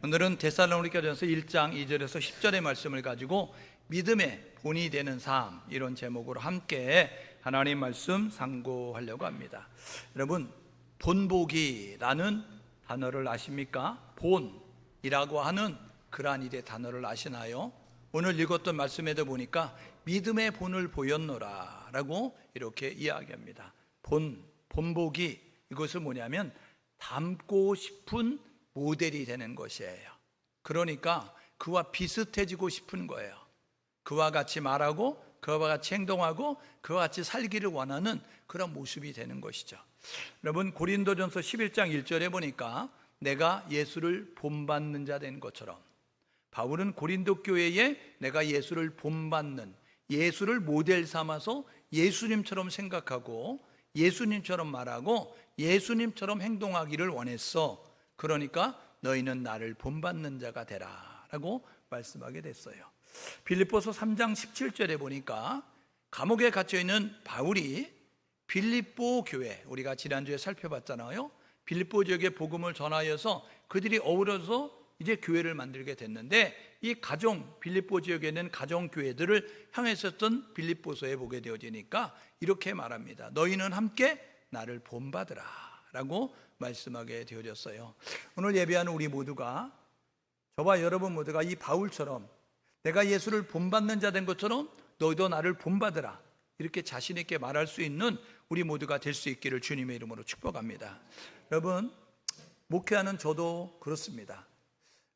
오늘은 데살로니가전서 1장 2절에서 10절의 말씀을 가지고 믿음의 본이 되는 삶, 이런 제목으로 함께 하나님 말씀 상고하려고 합니다. 여러분, 본보기라는 단어를 아십니까? 본이라고 하는 그러한 일의 단어를 아시나요? 오늘 읽었던 말씀에도 보니까 믿음의 본을 보였노라 라고 이렇게 이야기합니다. 본보기, 이것은 뭐냐면 닮고 싶은 모델이 되는 것이에요. 그러니까 그와 비슷해지고 싶은 거예요. 그와 같이 말하고 그와 같이 행동하고 그와 같이 살기를 원하는 그런 모습이 되는 것이죠. 여러분, 고린도전서 11장 1절에 보니까 내가 예수를 본받는 자 된 것처럼, 바울은 고린도 교회에 내가 예수를 본받는, 예수를 모델 삼아서 예수님처럼 생각하고 예수님처럼 말하고 예수님처럼 행동하기를 원했어. 그러니까 너희는 나를 본받는 자가 되라 라고 말씀하게 됐어요. 빌립보서 3장 17절에 보니까 감옥에 갇혀있는 바울이 빌립보 교회, 우리가 지난주에 살펴봤잖아요. 빌립보 지역에 복음을 전하여서 그들이 어우러서 이제 교회를 만들게 됐는데, 이 빌립보 지역에 있는 가정교회들을 향했었던 빌립보서에 보게 되어지니까 이렇게 말합니다. 너희는 함께 나를 본받으라 라고 말씀하게 되어졌어요. 오늘 예배하는 우리 모두가, 저와 여러분 모두가 이 바울처럼 내가 예수를 본받는 자 된 것처럼 너희도 나를 본받으라, 이렇게 자신 있게 말할 수 있는 우리 모두가 될 수 있기를 주님의 이름으로 축복합니다. 여러분, 목회하는 저도 그렇습니다.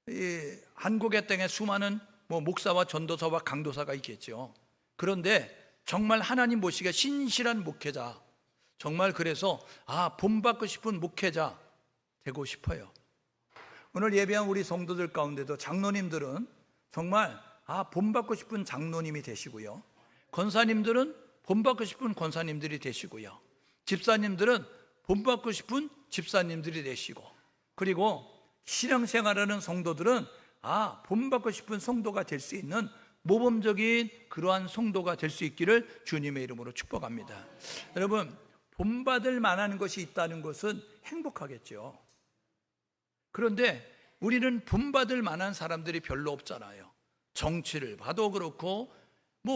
이 한국의 땅에 수많은 목사와 전도사와 강도사가 있겠죠. 그런데 정말 하나님 보시기에 신실한 목회자, 정말 그래서 본받고 싶은 목회자 되고 싶어요. 오늘 예배한 우리 성도들 가운데도 장로님들은 정말 본받고 싶은 장로님이 되시고요, 권사님들은 본받고 싶은 권사님들이 되시고요, 집사님들은 본받고 싶은 집사님들이 되시고, 그리고 신앙생활하는 성도들은 본받고 싶은 성도가 될 수 있는 모범적인 그러한 성도가 될 수 있기를 주님의 이름으로 축복합니다. 여러분, 본받을 만한 것이 있다는 것은 행복하겠죠. 그런데 우리는 본받을 만한 사람들이 별로 없잖아요. 정치를 봐도 그렇고,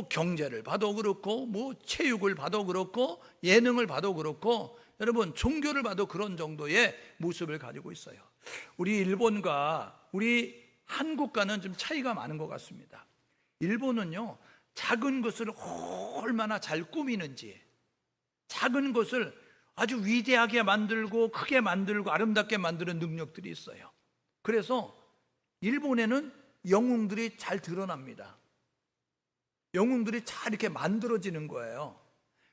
경제를 봐도 그렇고, 체육을 봐도 그렇고, 예능을 봐도 그렇고, 여러분, 종교를 봐도 그런 정도의 모습을 가지고 있어요. 우리 일본과 우리 한국과는 좀 차이가 많은 것 같습니다. 일본은요, 작은 것을 얼마나 잘 꾸미는지, 작은 것을 아주 위대하게 만들고 크게 만들고 아름답게 만드는 능력들이 있어요. 그래서 일본에는 영웅들이 잘 드러납니다. 영웅들이 잘 이렇게 만들어지는 거예요.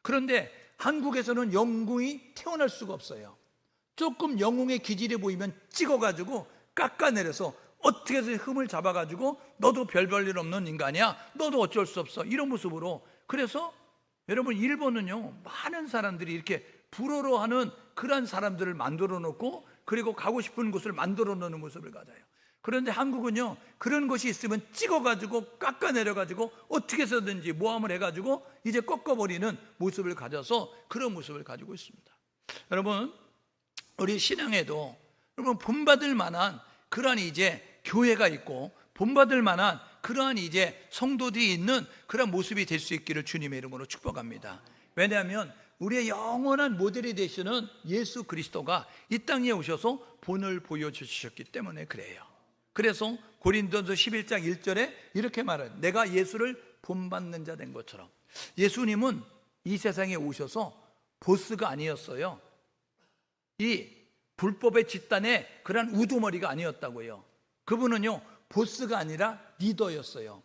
그런데 한국에서는 영웅이 태어날 수가 없어요. 조금 영웅의 기질이 보이면 찍어가지고 깎아내려서 어떻게 해서 흠을 잡아가지고 너도 별 일 없는 인간이야, 너도 어쩔 수 없어, 이런 모습으로. 그래서 여러분, 일본은요, 많은 사람들이 이렇게 부러워하는 그런 사람들을 만들어 놓고, 그리고 가고 싶은 곳을 만들어 놓는 모습을 가져요. 그런데 한국은요, 그런 것이 있으면 찍어가지고 깎아내려가지고 어떻게 해서든지 모함을 해가지고 이제 꺾어버리는 모습을 가져서 그런 모습을 가지고 있습니다. 여러분, 우리 신앙에도 여러분 본받을 만한 그러한 이제 교회가 있고, 본받을 만한 그러한 이제 성도들이 있는 그런 모습이 될 수 있기를 주님의 이름으로 축복합니다. 왜냐하면 우리의 영원한 모델이 되시는 예수 그리스도가 이 땅에 오셔서 본을 보여주셨기 때문에 그래요. 그래서 고린도전서 11장 1절에 이렇게 말해요. 내가 예수를 본받는 자 된 것처럼. 예수님은 이 세상에 오셔서 보스가 아니었어요. 이 불법의 집단의 그런 우두머리가 아니었다고요. 그분은요, 보스가 아니라 리더였어요.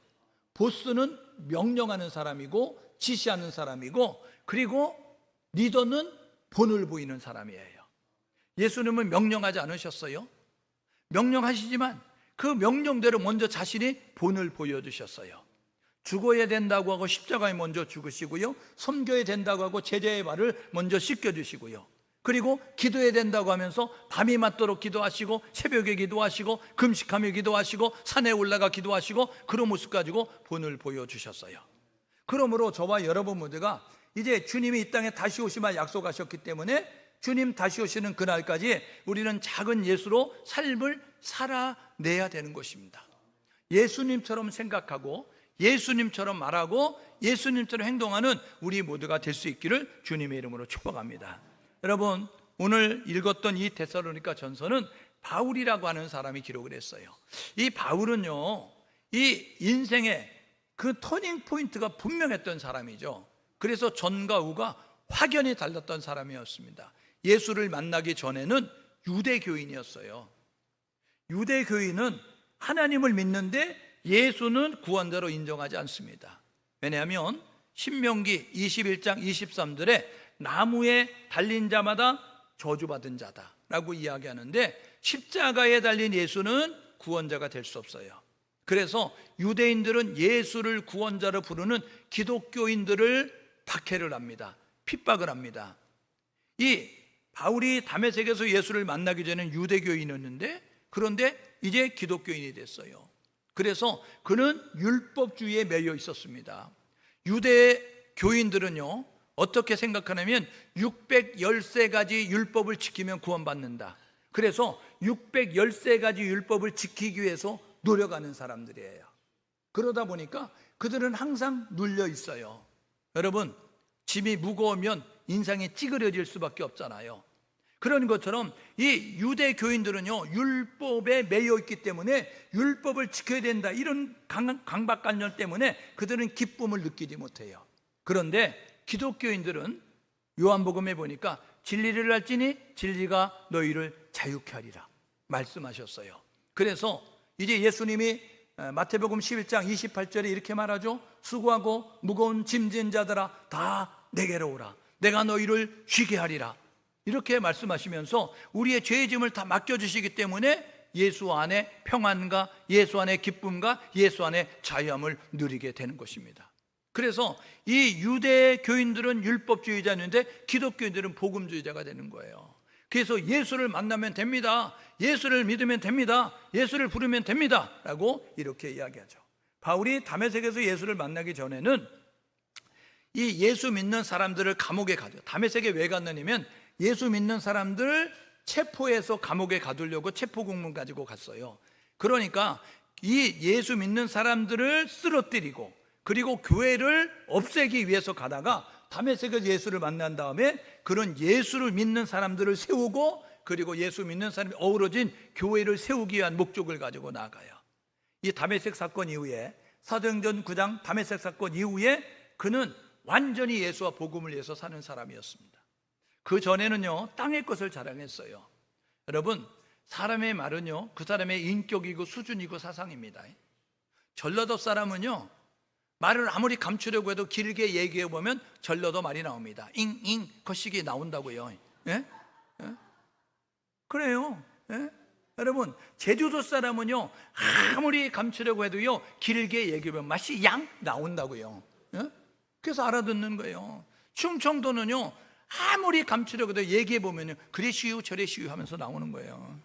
보스는 명령하는 사람이고 지시하는 사람이고, 그리고 리더는 본을 보이는 사람이에요. 예수님은 명령하지 않으셨어요. 명령하시지만 그 명령대로 먼저 자신이 본을 보여주셨어요. 죽어야 된다고 하고 십자가에 먼저 죽으시고요, 섬겨야 된다고 하고 제자의 발을 먼저 씻겨주시고요, 그리고 기도해야 된다고 하면서 밤이 맞도록 기도하시고, 새벽에 기도하시고, 금식하며 기도하시고, 산에 올라가 기도하시고, 그런 모습 가지고 본을 보여주셨어요. 그러므로 저와 여러분 모두가 이제 주님이 이 땅에 다시 오시마 약속하셨기 때문에 주님 다시 오시는 그날까지 우리는 작은 예수로 삶을 살아내야 되는 것입니다. 예수님처럼 생각하고 예수님처럼 말하고 예수님처럼 행동하는 우리 모두가 될 수 있기를 주님의 이름으로 축복합니다. 여러분, 오늘 읽었던 이 데살로니가 전서는 바울이라고 하는 사람이 기록을 했어요. 이 바울은요, 이 인생의 그 터닝 포인트가 분명했던 사람이죠. 그래서 전과 후가 확연히 달랐던 사람이었습니다. 예수를 만나기 전에는 유대교인이었어요. 유대교인은 하나님을 믿는데 예수는 구원자로 인정하지 않습니다. 왜냐하면 신명기 21장 23절에 나무에 달린 자마다 저주받은 자다라고 이야기하는데 십자가에 달린 예수는 구원자가 될 수 없어요. 그래서 유대인들은 예수를 구원자로 부르는 기독교인들을 박해를 합니다. 핍박을 합니다. 이 바울이 다메섹에서 예수를 만나기 전에는 유대교인이었는데 그런데 이제 기독교인이 됐어요. 그래서 그는 율법주의에 매여 있었습니다. 유대 교인들은요, 어떻게 생각하냐면 613가지 율법을 지키면 구원받는다. 그래서 613가지 율법을 지키기 위해서 노력하는 사람들이에요. 그러다 보니까 그들은 항상 눌려 있어요. 여러분, 짐이 무거우면 인상이 찌그러질 수밖에 없잖아요. 그런 것처럼 이 유대 교인들은요, 율법에 매여 있기 때문에 율법을 지켜야 된다, 이런 강박관념 때문에 그들은 기쁨을 느끼지 못해요. 그런데 기독교인들은 요한복음에 보니까 진리를 알지니 진리가 너희를 자유케 하리라 말씀하셨어요. 그래서 이제 예수님이 마태복음 11장 28절에 이렇게 말하죠. 수고하고 무거운 짐진 자들아 다 내게로 오라, 내가 너희를 쉬게 하리라, 이렇게 말씀하시면서 우리의 죄의 짐을 다 맡겨주시기 때문에 예수 안에 평안과 예수 안에 기쁨과 예수 안에 자유함을 누리게 되는 것입니다. 그래서 이 유대 교인들은 율법주의자였는데 기독교인들은 복음주의자가 되는 거예요. 그래서 예수를 만나면 됩니다, 예수를 믿으면 됩니다, 예수를 부르면 됩니다 라고 이렇게 이야기하죠. 바울이 다메섹에서 예수를 만나기 전에는 이 예수 믿는 사람들을 감옥에 가죠. 다메섹에 왜 갔느냐면 예수 믿는 사람들 체포해서 감옥에 가두려고 체포공문 가지고 갔어요. 그러니까 이 예수 믿는 사람들을 쓰러뜨리고 그리고 교회를 없애기 위해서 가다가 다메섹에서 예수를 만난 다음에 그런 예수를 믿는 사람들을 세우고 그리고 예수 믿는 사람이 어우러진 교회를 세우기 위한 목적을 가지고 나가요. 이 다메섹 사건 이후에 사도행전 9장 다메섹 사건 이후에 그는 완전히 예수와 복음을 위해서 사는 사람이었습니다. 그 전에는요, 땅의 것을 자랑했어요. 여러분, 사람의 말은요, 그 사람의 인격이고 수준이고 사상입니다. 전라도 사람은요, 말을 아무리 감추려고 해도 길게 얘기해 보면 전라도 말이 나옵니다. 잉잉 거시기 나온다고요. 예? 예? 그래요. 예? 여러분, 제주도 사람은요, 아무리 감추려고 해도요, 길게 얘기하면 맛이 양 나온다고요. 예? 그래서 알아듣는 거예요. 충청도는요, 아무리 감추려고 해도 얘기해 보면요, 그래 쉬우 저래 쉬우 하면서 나오는 거예요.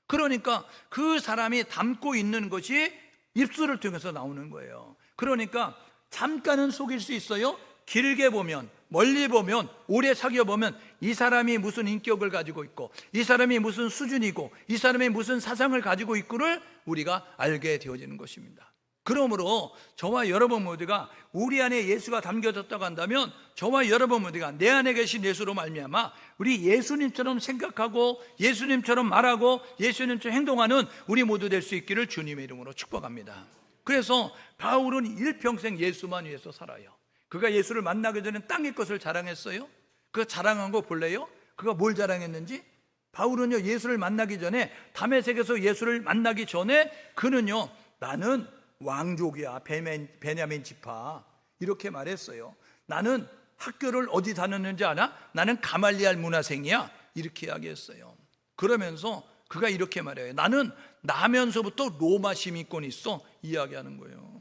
그러니까 그 사람이 담고 있는 것이 입술을 통해서 나오는 거예요. 그러니까 잠깐은 속일 수 있어요. 길게 보면, 멀리 보면, 오래 사귀어 보면 이 사람이 무슨 인격을 가지고 있고 이 사람이 무슨 수준이고 이 사람이 무슨 사상을 가지고 있고를 우리가 알게 되어지는 것입니다. 그러므로 저와 여러분 모두가 우리 안에 예수가 담겨졌다고 한다면 저와 여러분 모두가 내 안에 계신 예수로 말미암아 우리 예수님처럼 생각하고 예수님처럼 말하고 예수님처럼 행동하는 우리 모두 될 수 있기를 주님의 이름으로 축복합니다. 그래서 바울은 일평생 예수만 위해서 살아요. 그가 예수를 만나기 전에 땅의 것을 자랑했어요. 그 자랑한 거 볼래요? 그가 뭘 자랑했는지? 바울은요, 예수를 만나기 전에 다메섹에서 예수를 만나기 전에 그는요, 나는 왕족이야, 베냐민 지파, 이렇게 말했어요. 나는 학교를 어디 다녔는지 아나? 나는 가말리알 문화생이야, 이렇게 이야기했어요. 그러면서 그가 이렇게 말해요. 나는 나면서부터 로마 시민권이 있어, 이야기하는 거예요.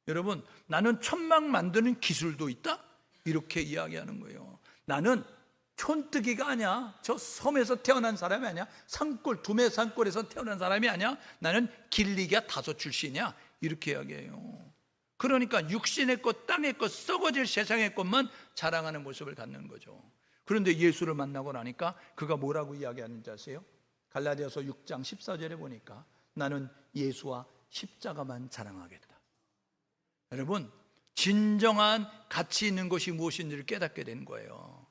여러분, 나는 천막 만드는 기술도 있다, 이렇게 이야기하는 거예요. 나는 촌뜨기가 아니야, 저 섬에서 태어난 사람이 아니야, 산골 두메 산골에서 태어난 사람이 아니야, 나는 길리기아 다섯 출신이야, 이렇게 이야기해요. 그러니까 육신의 것, 땅의 것, 썩어질 세상의 것만 자랑하는 모습을 갖는 거죠. 그런데 예수를 만나고 나니까 그가 뭐라고 이야기하는지 아세요? 갈라디아서 6장 14절에 보니까 나는 예수와 십자가만 자랑하겠다. 여러분, 진정한 가치 있는 것이 무엇인지를 깨닫게 된 거예요.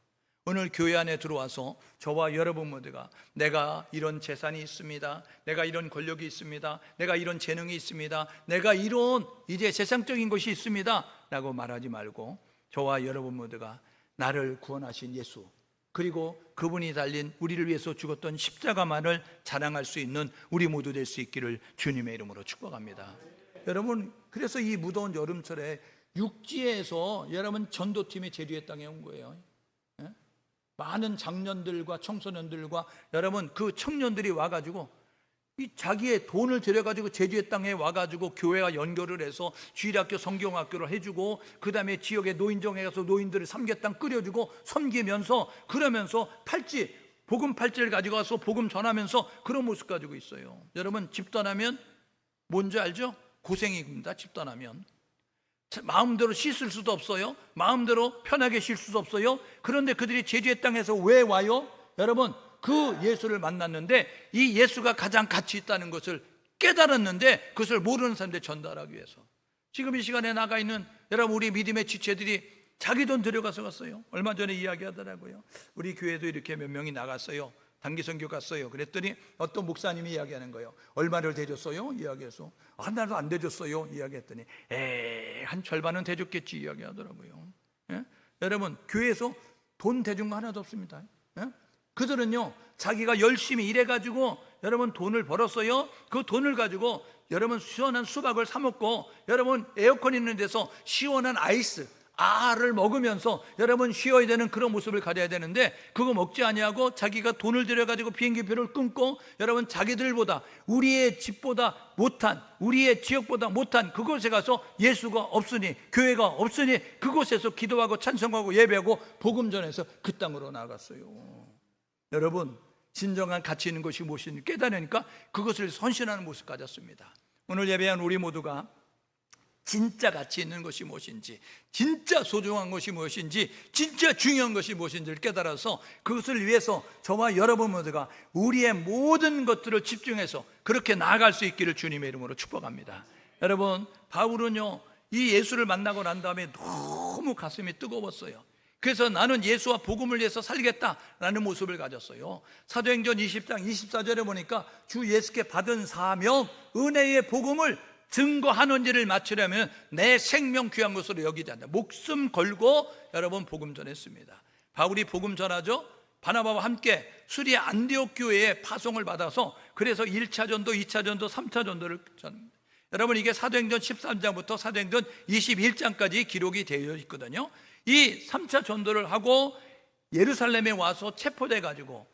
오늘 교회 안에 들어와서 저와 여러분 모두가 내가 이런 재산이 있습니다, 내가 이런 권력이 있습니다, 내가 이런 재능이 있습니다, 내가 이런 이제 세상적인 것이 있습니다 라고 말하지 말고, 저와 여러분 모두가 나를 구원하신 예수, 그리고 그분이 달린 우리를 위해서 죽었던 십자가만을 자랑할 수 있는 우리 모두 될 수 있기를 주님의 이름으로 축복합니다. 여러분, 그래서 이 무더운 여름철에 육지에서 여러분 전도팀이 제주의 땅에 온 거예요. 많은 장년들과 청소년들과 여러분 그 청년들이 와가지고 이 자기의 돈을 들여가지고 제주의 땅에 와가지고 교회와 연결을 해서 주일학교 성경학교를 해주고, 그 다음에 지역의 노인정에 가서 노인들을 삼계탕 끓여주고 섬기면서, 그러면서 팔찌, 복음 팔찌를 가지고 와서 복음 전하면서 그런 모습 가지고 있어요. 여러분, 집 떠나면 뭔지 알죠? 고생입니다. 집 떠나면 마음대로 씻을 수도 없어요. 마음대로 편하게 쉴 수도 없어요. 그런데 그들이 제주의 땅에서 왜 와요? 여러분, 그 예수를 만났는데 이 예수가 가장 가치 있다는 것을 깨달았는데 그것을 모르는 사람들에 전달하기 위해서 지금 이 시간에 나가 있는 여러분 우리 믿음의 지체들이 자기 돈 들여가서 갔어요. 얼마 전에 이야기하더라고요. 우리 교회도 이렇게 몇 명이 나갔어요. 단기 선교 갔어요. 그랬더니 어떤 목사님이 이야기하는 거예요. 얼마를 대줬어요? 이야기해서 나도 안 대줬어요. 이야기했더니 한 절반은 대줬겠지 이야기하더라고요. 여러분, 교회에서 돈 대준 거 하나도 없습니다. 그들은요, 자기가 열심히 일해가지고 여러분 돈을 벌었어요. 그 돈을 가지고 여러분 시원한 수박을 사 먹고, 여러분 에어컨 있는 데서 시원한 아이스 알을 먹으면서 여러분 쉬어야 되는 그런 모습을 가져야 되는데, 그거 먹지 아니하고 자기가 돈을 들여가지고 비행기표를 끊고, 여러분 자기들보다 우리의 집보다 못한, 우리의 지역보다 못한 그곳에 가서 예수가 없으니, 교회가 없으니 그곳에서 기도하고 찬송하고 예배하고 복음 전해서 그 땅으로 나갔어요. 여러분, 진정한 가치 있는 것이 무엇인지 깨달으니까 그것을 헌신하는 모습 가졌습니다. 오늘 예배한 우리 모두가 진짜 가치 있는 것이 무엇인지, 진짜 소중한 것이 무엇인지, 진짜 중요한 것이 무엇인지를 깨달아서 그것을 위해서 저와 여러분 모두가 우리의 모든 것들을 집중해서 그렇게 나아갈 수 있기를 주님의 이름으로 축복합니다. 여러분, 바울은요, 이 예수를 만나고 난 다음에 너무 가슴이 뜨거웠어요. 그래서 나는 예수와 복음을 위해서 살겠다라는 모습을 가졌어요. 사도행전 20장 24절에 보니까 주 예수께 받은 사명, 은혜의 복음을 증거하는 일을 마치려면 내 생명 귀한 것으로 여기지 않는다. 목숨 걸고 여러분 복음 전했습니다. 바울이 복음 전하죠. 바나바와 함께 수리 안디옥 교회에 파송을 받아서 그래서 1차 전도, 2차 전도, 3차 전도를 전합니다. 여러분, 이게 사도행전 13장부터 사도행전 21장까지 기록이 되어 있거든요. 이 3차 전도를 하고 예루살렘에 와서 체포돼 가지고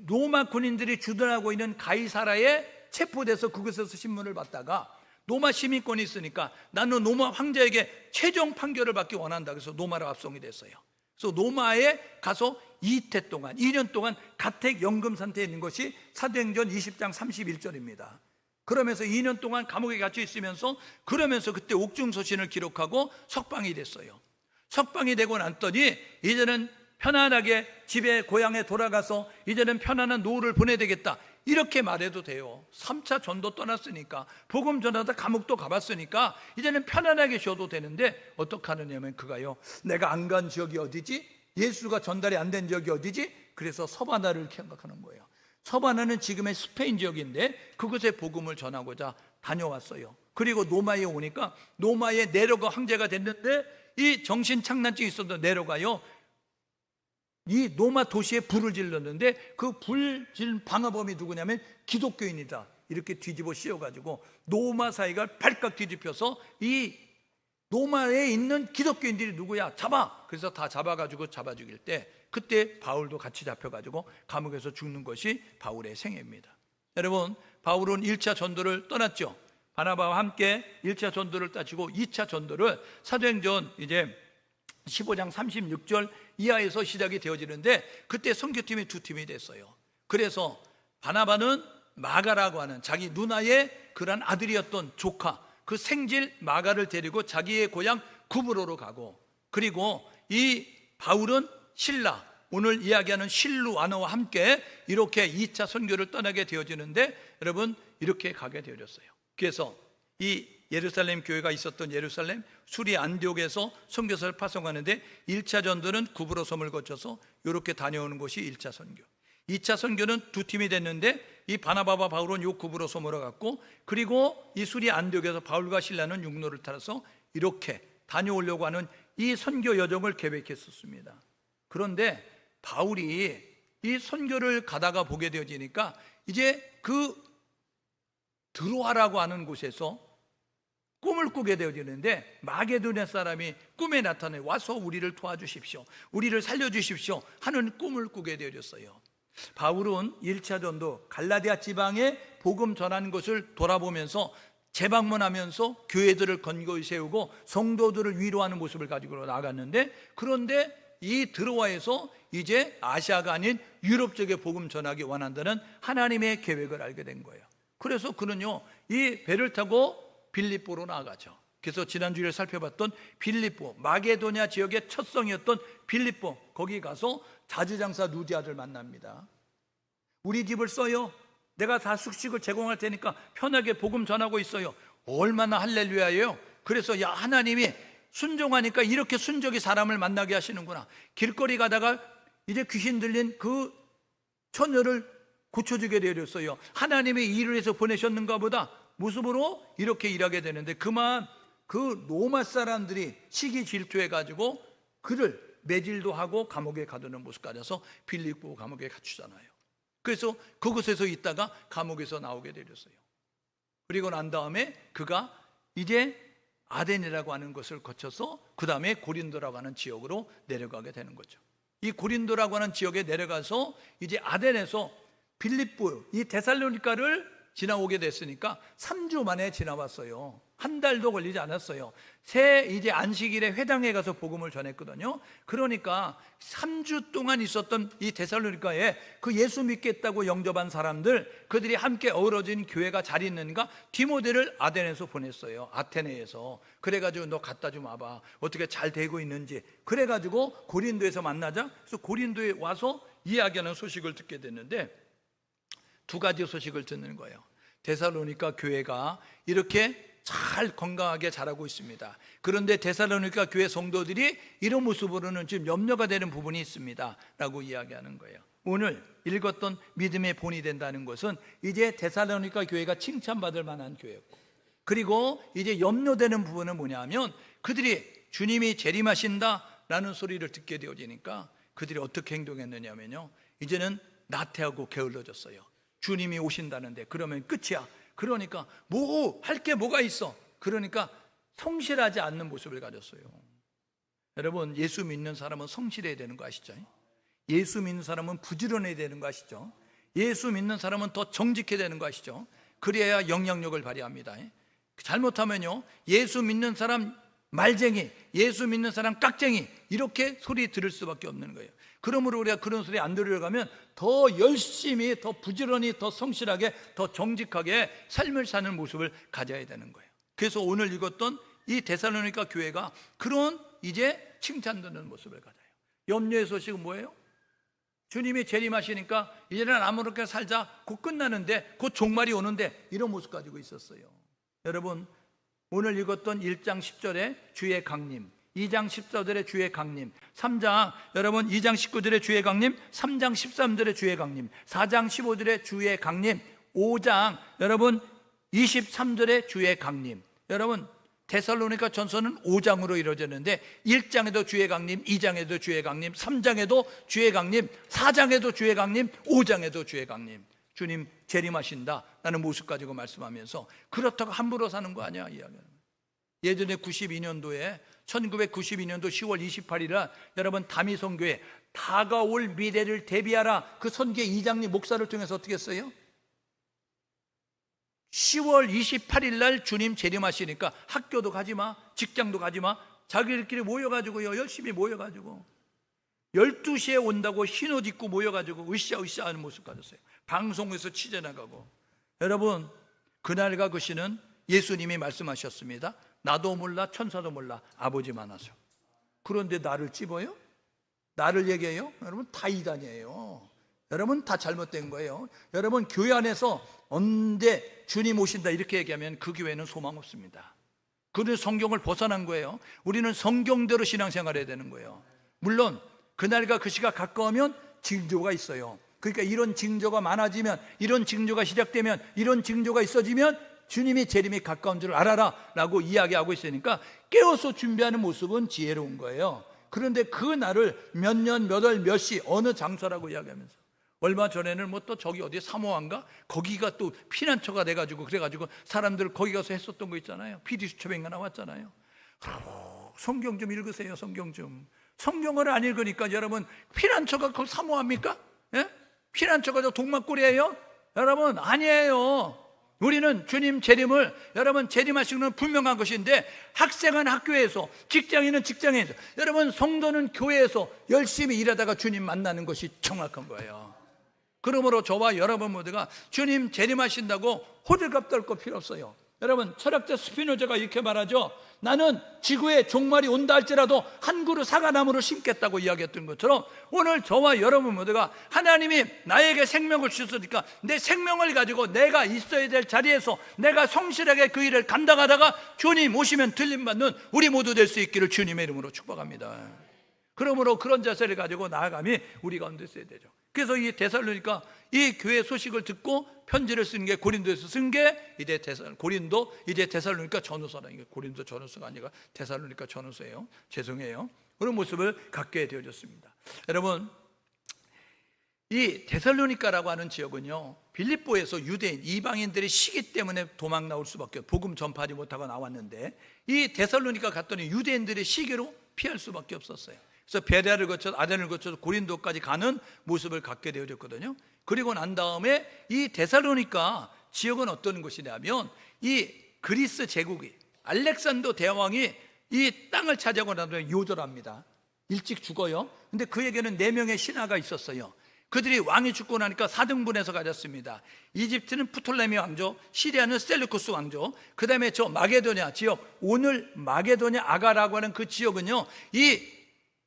로마 군인들이 주둔하고 있는 가이사라에 체포돼서 그곳에서 신문을 받다가 로마 시민권이 있으니까 나는 로마 황제에게 최종 판결을 받기 원한다. 그래서 로마로 압송이 됐어요. 그래서 로마에 가서 2년 동안 가택 연금 상태에 있는 것이 사도행전 20장 31절입니다. 그러면서 2년 동안 감옥에 갇혀 있으면서, 그러면서 그때 옥중서신을 기록하고 석방이 됐어요. 석방이 되고 났더니 이제는 편안하게 집에 고향에 돌아가서 이제는 편안한 노후를 보내야 되겠다, 이렇게 말해도 돼요. 3차 전도 떠났으니까, 복음 전하다 감옥도 가봤으니까 이제는 편안하게 쉬어도 되는데 어떻게 하느냐면 그가요, 내가 안 간 지역이 어디지? 예수가 전달이 안 된 지역이 어디지? 그래서 서바나를 생각하는 거예요. 서바나는 지금의 스페인 지역인데 그곳에 복음을 전하고자 다녀왔어요. 그리고 노마에 오니까 노마의 네로가 황제가 됐는데 이 정신착란증이 있었던 네로가요, 이 노마 도시에 불을 질렀는데 그 불 지른 방화범이 누구냐면 기독교인이다, 이렇게 뒤집어 씌워가지고 노마 사이가 발칵 뒤집혀서 이 노마에 있는 기독교인들이 누구야? 잡아! 그래서 다 잡아가지고 잡아 죽일 때 그때 바울도 같이 잡혀가지고 감옥에서 죽는 것이 바울의 생애입니다. 여러분, 바울은 1차 전도를 떠났죠. 바나바와 함께 1차 전도를 따지고 2차 전도를 사도행전 이제 15장 36절 이하에서 시작이 되어지는데 그때 선교팀이 두 팀이 됐어요. 그래서 바나바는 마가라고 하는 자기 누나의 그런 아들이었던 조카, 그 생질 마가를 데리고 자기의 고향 구브로로 가고, 그리고 이 바울은 신라, 오늘 이야기하는 실루아너와 함께 이렇게 2차 선교를 떠나게 되어지는데 여러분 이렇게 가게 되어졌어요. 그래서 이 예루살렘 교회가 있었던 예루살렘 수리 안디옥에서 선교사를 파송하는데 1차 전도는 구브로 섬을 거쳐서 이렇게 다녀오는 것이 1차 선교. 2차 선교는 두 팀이 됐는데 이 바나바와 바울은 요 구브로 섬으로 갔고, 그리고 이 수리 안디옥에서 바울과 실라는 육로를 타서 이렇게 다녀오려고 하는 이 선교 여정을 계획했었습니다. 그런데 바울이 이 선교를 가다가 보게 되어지니까 이제 그 드로아라고 하는 곳에서 꿈을 꾸게 되어지는데 마게도냐 사람이 꿈에 나타내 와서 우리를 도와주십시오, 우리를 살려주십시오 하는 꿈을 꾸게 되어졌어요. 바울은 1차 전도 갈라디아 지방에 복음 전하는 것을 돌아보면서 재방문하면서 교회들을 건거히 세우고 성도들을 위로하는 모습을 가지고 나갔는데, 그런데 이 드로아에서 이제 아시아가 아닌 유럽 쪽에 복음 전하기 원한다는 하나님의 계획을 알게 된 거예요. 그래서 그는요 이 배를 타고 빌립보로 나아가죠. 그래서 지난주에 살펴봤던 빌립보, 마게도냐 지역의 첫 성이었던 빌립보, 거기 가서 자주장사 누디아를 만납니다. 우리 집을 써요, 내가 다 숙식을 제공할 테니까 편하게 복음 전하고 있어요. 얼마나 할렐루야예요. 그래서 야, 하나님이 순종하니까 이렇게 순종이 사람을 만나게 하시는구나. 길거리 가다가 이제 귀신 들린 그 처녀를 고쳐주게 되었어요. 하나님이 일을 해서 보내셨는가 보다 모습으로 이렇게 일하게 되는데, 그만 그 로마 사람들이 시기 질투해 가지고 그를 매질도 하고 감옥에 가두는 모습까지 해서 빌립보 감옥에 갇히잖아요. 그래서 그곳에서 있다가 감옥에서 나오게 되었어요. 그리고 난 다음에 그가 이제 아덴이라고 하는 것을 거쳐서 그 다음에 고린도라고 하는 지역으로 내려가게 되는 거죠. 이 고린도라고 하는 지역에 내려가서 이제 아덴에서 빌립보, 이 데살로니가를 지나오게 됐으니까 3주 만에 지나왔어요. 한 달도 걸리지 않았어요. 새 이제 안식일에 회당에 가서 복음을 전했거든요. 그러니까 3주 동안 있었던 이 데살로니가에 그 예수 믿겠다고 영접한 사람들, 그들이 함께 어우러진 교회가 잘 있는가, 디모데를 아덴에서 보냈어요. 아테네에서. 그래가지고 너 갖다 좀 와봐, 어떻게 잘 되고 있는지. 그래가지고 고린도에서 만나자. 그래서 고린도에 와서 이야기하는 소식을 듣게 됐는데, 두 가지 소식을 듣는 거예요. 데살로니가 교회가 이렇게 잘 건강하게 자라고 있습니다. 그런데 데살로니가 교회 성도들이 이런 모습으로는 지금 염려가 되는 부분이 있습니다 라고 이야기하는 거예요. 오늘 읽었던 믿음의 본이 된다는 것은 이제 데살로니가 교회가 칭찬받을 만한 교회였고, 그리고 이제 염려되는 부분은 뭐냐면 그들이 주님이 재림하신다 라는 소리를 듣게 되어지니까 그들이 어떻게 행동했느냐면요, 이제는 나태하고 게을러졌어요. 주님이 오신다는데 그러면 끝이야. 그러니까 뭐 할 게 뭐가 있어. 그러니까 성실하지 않는 모습을 가졌어요. 여러분, 예수 믿는 사람은 성실해야 되는 거 아시죠? 예수 믿는 사람은 부지런해야 되는 거 아시죠? 예수 믿는 사람은 더 정직해야 되는 거 아시죠? 그래야 영향력을 발휘합니다. 잘못하면요, 예수 믿는 사람 말쟁이, 예수 믿는 사람 깍쟁이, 이렇게 소리 들을 수밖에 없는 거예요. 그러므로 우리가 그런 소리 안 들으려면 더 열심히, 더 부지런히, 더 성실하게, 더 정직하게 삶을 사는 모습을 가져야 되는 거예요. 그래서 오늘 읽었던 이 데살로니가 교회가 그런 이제 칭찬받는 모습을 가져요. 염려의 소식은 뭐예요? 주님이 재림하시니까 이제는 아무렇게 살자, 곧 끝나는데, 곧 종말이 오는데, 이런 모습 가지고 있었어요. 여러분, 오늘 읽었던 1장 10절에 주의 강림, 2장 14절에 주의 강림, 3장 여러분 2장 19절에 주의 강림, 3장 13절에 주의 강림, 4장 15절에 주의 강림, 5장 여러분 23절에 주의 강림. 여러분, 데살로니가 전서는 5장으로 이루어졌는데 1장에도 주의 강림, 2장에도 주의 강림, 3장에도 주의 강림, 4장에도 주의 강림, 5장에도 주의 강림. 주님 재림하신다 라는 모습 가지고 말씀하면서 그렇다고 함부로 사는 거 아니야 이야기하는 거예요. 예전에 1992년도 10월 28일에 여러분 다미선교회 다가올 미래를 대비하라, 그 선교회 이장님 목사를 통해서 어떻게 했어요? 10월 28일 날 주님 재림하시니까 학교도 가지마, 직장도 가지마, 자기들끼리 모여가지고요, 열심히 모여가지고 12시에 온다고 흰 옷 입고 모여가지고 으쌰으쌰 하는 모습 가졌어요. 방송에서 취재 나가고. 여러분, 그날과 그 시는 예수님이 말씀하셨습니다. 나도 몰라 천사도 몰라 아버지만 아셔. 그런데 나를 찝어요? 나를 얘기해요? 여러분 다 이단이에요. 여러분 다 잘못된 거예요. 여러분 교회 안에서 언제 주님 오신다 이렇게 얘기하면 그 교회는 소망 없습니다. 그는 성경을 벗어난 거예요. 우리는 성경대로 신앙생활해야 되는 거예요. 물론 그날과 그 시가 가까우면 징조가 있어요. 그러니까 이런 징조가 많아지면, 이런 징조가 시작되면, 이런 징조가 있어지면 주님이 재림이 가까운 줄 알아라 라고 이야기하고 있으니까 깨워서 준비하는 모습은 지혜로운 거예요. 그런데 그 날을 몇 년, 몇 월, 몇 시, 어느 장소라고 이야기하면서, 얼마 전에는 뭐 또 저기 어디 사모안가? 거기가 또 피난처가 돼가지고 그래가지고 사람들 거기 가서 했었던 거 있잖아요. PD수첩인가 나왔잖아요. 성경 좀 읽으세요. 성경 좀. 성경을 안 읽으니까 여러분 피난처가 그 사모합니까? 예? 피난처가 저 동막골이에요? 여러분 아니에요. 우리는 주님 재림을, 여러분 재림하시는 건 분명한 것인데, 학생은 학교에서, 직장인은 직장에서, 여러분 성도는 교회에서 열심히 일하다가 주님 만나는 것이 정확한 거예요. 그러므로 저와 여러분 모두가 주님 재림하신다고 호들갑 떨 거 필요 없어요. 여러분 철학자 스피노자가 이렇게 말하죠. 나는 지구에 종말이 온다 할지라도 한 그루 사과나무를 심겠다고 이야기했던 것처럼, 오늘 저와 여러분 모두가 하나님이 나에게 생명을 주셨으니까 내 생명을 가지고 내가 있어야 될 자리에서 내가 성실하게 그 일을 감당하다가 주님 오시면 들림받는 우리 모두 될 수 있기를 주님의 이름으로 축복합니다. 그러므로 그런 자세를 가지고 나아감이 우리 가운데 있어야 되죠. 그래서 이 데살로니가 이 교회 소식을 듣고 편지를 쓴 게, 고린도에서 쓴 게 이제 고린도, 이제 데살로니가 전후서라는 게, 고린도 전후서가 아니라 데살로니가 전후서예요. 죄송해요. 그런 모습을 갖게 되어졌습니다. 여러분 이 데살로니가라고 하는 지역은요, 빌립보에서 유대인, 이방인들의 시기 때문에 도망 나올 수밖에, 복음 전파하지 못하고 나왔는데, 이 데살로니가 갔더니 유대인들의 시기로 피할 수밖에 없었어요. 그래서 베레아를 거쳐서 아덴을 거쳐서 고린도까지 가는 모습을 갖게 되어졌거든요. 그리고 난 다음에 이 데살로니가 지역은 어떤 곳이냐면, 이 그리스 제국이, 알렉산더 대왕이 이 땅을 차지하고 나면 요절합니다. 일찍 죽어요. 근데 그에게는 4명의 신하가 있었어요. 그들이 왕이 죽고 나니까 4등분해서 가졌습니다. 이집트는 프톨레미 왕조, 시리아는 셀루쿠스 왕조, 그 다음에 저 마게도냐 지역, 오늘 마게도냐 아가라고 하는 그 지역은요, 이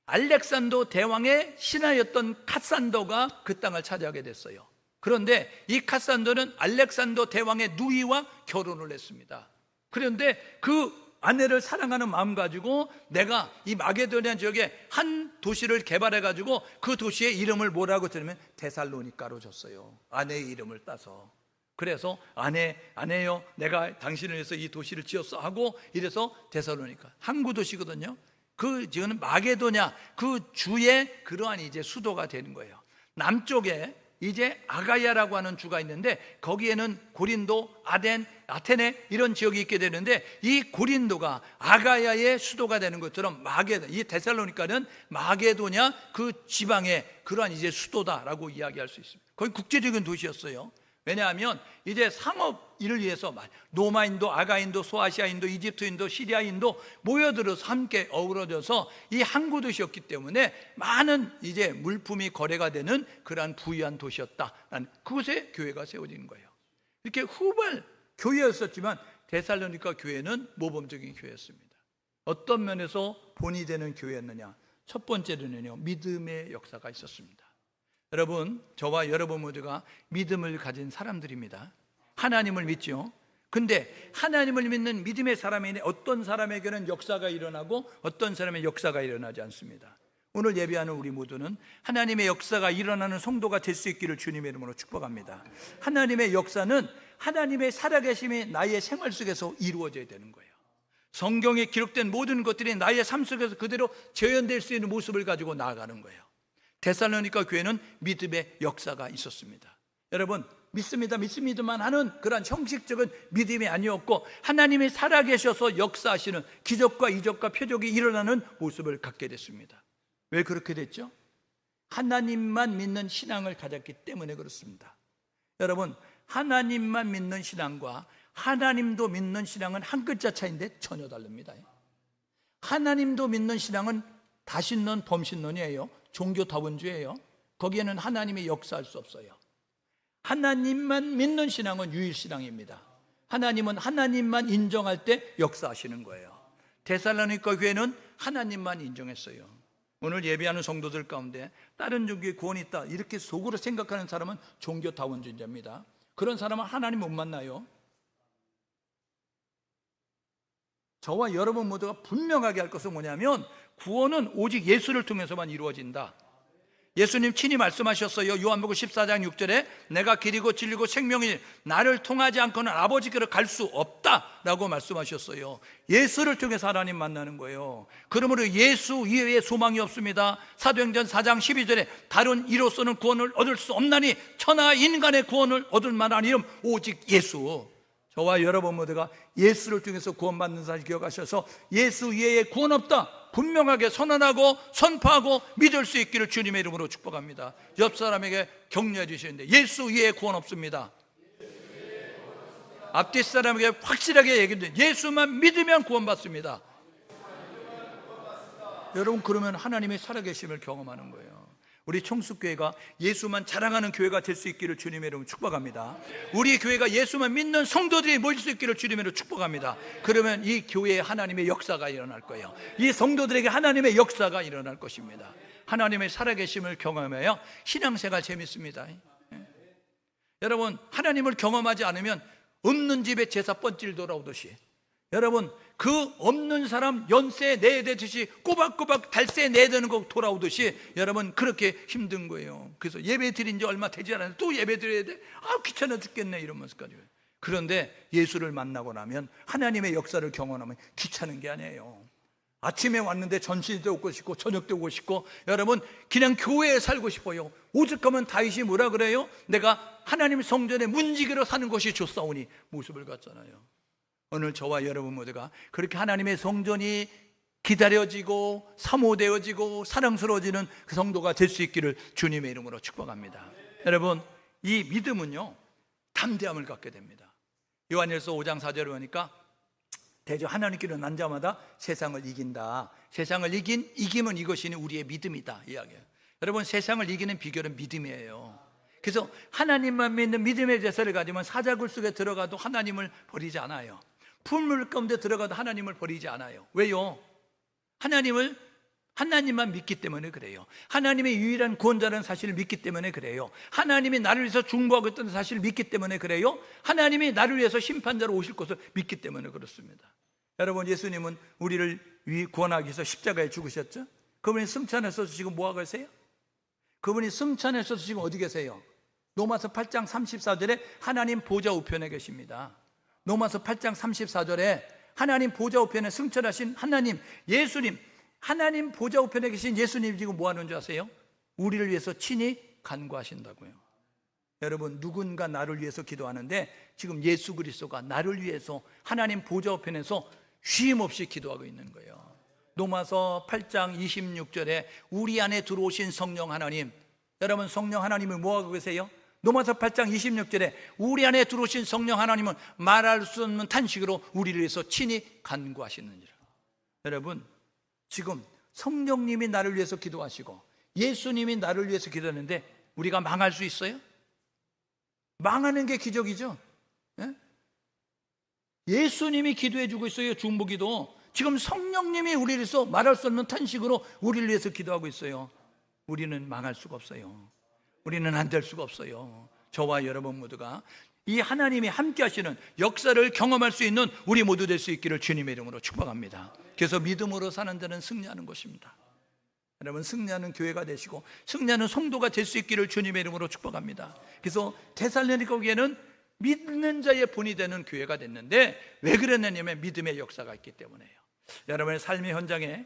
알렉산더 대왕의 신하였던 카산더가 그 땅을 차지하게 됐어요. 그런데 이 카산더는 알렉산더 대왕의 누이와 결혼을 했습니다. 그런데 그 아내를 사랑하는 마음 가지고 내가 이 마게도냐 지역에 한 도시를 개발해 가지고 그 도시의 이름을 뭐라고 들으면 데살로니가로 줬어요. 아내의 이름을 따서. 그래서 아내요, 내가 당신을 위해서 이 도시를 지었어 하고, 이래서 데살로니가 항구 도시거든요. 그 지역은 마게도냐 그 주의 그러한 이제 수도가 되는 거예요. 남쪽에 이제 아가야라고 하는 주가 있는데, 거기에는 고린도, 아덴, 아테네 이런 지역이 있게 되는데, 이 고린도가 아가야의 수도가 되는 것처럼 이 데살로니가는 마게도냐 그 지방의 그러한 이제 수도다라고 이야기할 수 있습니다. 거의 국제적인 도시였어요. 왜냐하면 이제 상업 일을 위해서 로마인도, 아가인도, 소아시아인도, 이집트인도, 시리아인도 모여들어서 함께 어우러져서 이 항구 도시였기 때문에 많은 이제 물품이 거래가 되는 그러한 부유한 도시였다. 그곳에 교회가 세워지는 거예요. 이렇게 후발 교회였었지만 데살로니가 교회는 모범적인 교회였습니다. 어떤 면에서 본이 되는 교회였느냐? 첫 번째로는요, 믿음의 역사가 있었습니다. 여러분, 저와 여러분 모두가 믿음을 가진 사람들입니다. 하나님을 믿죠. 근데 하나님을 믿는 믿음의 사람에게 어떤 사람에게는 역사가 일어나고 어떤 사람의 역사가 일어나지 않습니다. 오늘 예배하는 우리 모두는 하나님의 역사가 일어나는 성도가 될 수 있기를 주님의 이름으로 축복합니다. 하나님의 역사는 하나님의 살아계심이 나의 생활 속에서 이루어져야 되는 거예요. 성경에 기록된 모든 것들이 나의 삶 속에서 그대로 재현될 수 있는 모습을 가지고 나아가는 거예요. 데살로니가 교회는 믿음의 역사가 있었습니다. 여러분, 믿습니다만 하는 그런 형식적인 믿음이 아니었고, 하나님이 살아계셔서 역사하시는 기적과 이적과 표적이 일어나는 모습을 갖게 됐습니다. 왜 그렇게 됐죠? 하나님만 믿는 신앙을 가졌기 때문에 그렇습니다. 여러분, 하나님만 믿는 신앙과 하나님도 믿는 신앙은 한 글자 차이인데 전혀 다릅니다. 하나님도 믿는 신앙은 다신론, 범신론이에요. 종교다원주의예요. 거기에는 하나님이 역사할 수 없어요. 하나님만 믿는 신앙은 유일신앙입니다. 하나님은 하나님만 인정할 때 역사하시는 거예요. 데살로니가 교회는 하나님만 인정했어요. 오늘 예배하는 성도들 가운데 다른 종교에 구원이 있다 이렇게 속으로 생각하는 사람은 종교다원주의자입니다. 그런 사람은 하나님 못 만나요. 저와 여러분 모두가 분명하게 할 것은 뭐냐면 구원은 오직 예수를 통해서만 이루어진다. 예수님 친히 말씀하셨어요. 요한복음 14장 6절에 내가 길이고 진리고 생명이니 나를 통하지 않고는 아버지께로 갈 수 없다라고 말씀하셨어요. 예수를 통해서 하나님 만나는 거예요. 그러므로 예수 이외에 소망이 없습니다. 사도행전 4장 12절에 다른 이로서는 구원을 얻을 수 없나니 천하 인간의 구원을 얻을 만한 이름 오직 예수. 저와 여러분 모두가 예수를 통해서 구원받는 사실 기억하셔서 예수 이외에 구원 없다 분명하게 선언하고 선포하고 믿을 수 있기를 주님의 이름으로 축복합니다. 옆 사람에게 격려해 주시는데 예수 이외에 구원 없습니다. 앞뒤 사람에게 확실하게 얘기해 예수만 믿으면 구원받습니다. 여러분 그러면 하나님의 살아계심을 경험하는 거예요. 우리 청숙교회가 예수만 자랑하는 교회가 될 수 있기를 주님의 이름으로 축복합니다. 우리 교회가 예수만 믿는 성도들이 모일 수 있기를 주님의 이름으로 축복합니다. 그러면 이 교회에 하나님의 역사가 일어날 거예요. 이 성도들에게 하나님의 역사가 일어날 것입니다. 하나님의 살아계심을 경험해야 신앙생활 재밌습니다. 여러분 하나님을 경험하지 않으면 없는 집에 제사 번질 돌아오듯이 여러분 그 없는 사람 연세 내야 되듯이 꼬박꼬박 달세 내야 되는 거 돌아오듯이 여러분 그렇게 힘든 거예요. 그래서 예배 드린 지 얼마 되지 않았는데 또 예배 드려야 돼? 아 귀찮아 죽겠네 이러면서까지. 그런데 예수를 만나고 나면 하나님의 역사를 경험하면 귀찮은 게 아니에요. 아침에 왔는데 점심도 오고 싶고 저녁도 오고 싶고 여러분 그냥 교회에 살고 싶어요. 오죽하면 다윗이 뭐라 그래요? 내가 하나님 성전에 문지기로 사는 것이 좋사오니 모습을 갖잖아요. 오늘 저와 여러분 모두가 그렇게 하나님의 성전이 기다려지고 사모되어지고 사랑스러워지는 그 성도가 될 수 있기를 주님의 이름으로 축복합니다. 여러분 이 믿음은요 담대함을 갖게 됩니다. 요한일서 5장 4절에 보니까 대저 하나님께로 난 자마다 세상을 이긴다. 세상을 이기면 이것이 우리의 믿음이다 이야기예요. 여러분 세상을 이기는 비결은 믿음이에요. 그래서 하나님만 믿는 믿음의 제사를 가지면 사자굴 속에 들어가도 하나님을 버리지 않아요. 풀물 가운데 들어가도 하나님을 버리지 않아요. 왜요? 하나님만 믿기 때문에 그래요. 하나님의 유일한 구원자라는 사실을 믿기 때문에 그래요. 하나님이 나를 위해서 중보하고 있다는 사실을 믿기 때문에 그래요. 하나님이 나를 위해서 심판자로 오실 것을 믿기 때문에 그렇습니다. 여러분 예수님은 우리를 구원하기 위해서 십자가에 죽으셨죠? 그분이 승천하셔서 지금 뭐하고 계세요? 그분이 승천하셔서 지금 어디 계세요? 로마서 8장 34절에 하나님 보좌 우편에 계십니다. 로마서 8장 34절에 하나님 보좌 우편에 승천하신 하나님 예수님 하나님 보좌 우편에 계신 예수님이 지금 뭐 하는 줄 아세요? 우리를 위해서 친히 간구하신다고요. 여러분 누군가 나를 위해서 기도하는데 지금 예수 그리스도가 나를 위해서 하나님 보좌 우편에서 쉼 없이 기도하고 있는 거예요. 로마서 8장 26절에 우리 안에 들어오신 성령 하나님, 여러분 성령 하나님을 뭐 하고 계세요? 로마서 8장 26절에 우리 안에 들어오신 성령 하나님은 말할 수 없는 탄식으로 우리를 위해서 친히 간구하시느니라. 여러분 지금 성령님이 나를 위해서 기도하시고 예수님이 나를 위해서 기도하는데 우리가 망할 수 있어요? 망하는 게 기적이죠. 예? 예수님이 기도해 주고 있어요. 중보기도. 지금 성령님이 우리를 위해서 말할 수 없는 탄식으로 우리를 위해서 기도하고 있어요. 우리는 망할 수가 없어요. 우리는 안 될 수가 없어요. 저와 여러분 모두가 이 하나님이 함께 하시는 역사를 경험할 수 있는 우리 모두 될 수 있기를 주님의 이름으로 축복합니다. 그래서 믿음으로 사는 자는 승리하는 것입니다. 여러분 승리하는 교회가 되시고 승리하는 성도가 될 수 있기를 주님의 이름으로 축복합니다. 그래서 데살로니가 교회는 믿는 자의 본이 되는 교회가 됐는데 왜 그랬느냐면 믿음의 역사가 있기 때문에요. 여러분의 삶의 현장에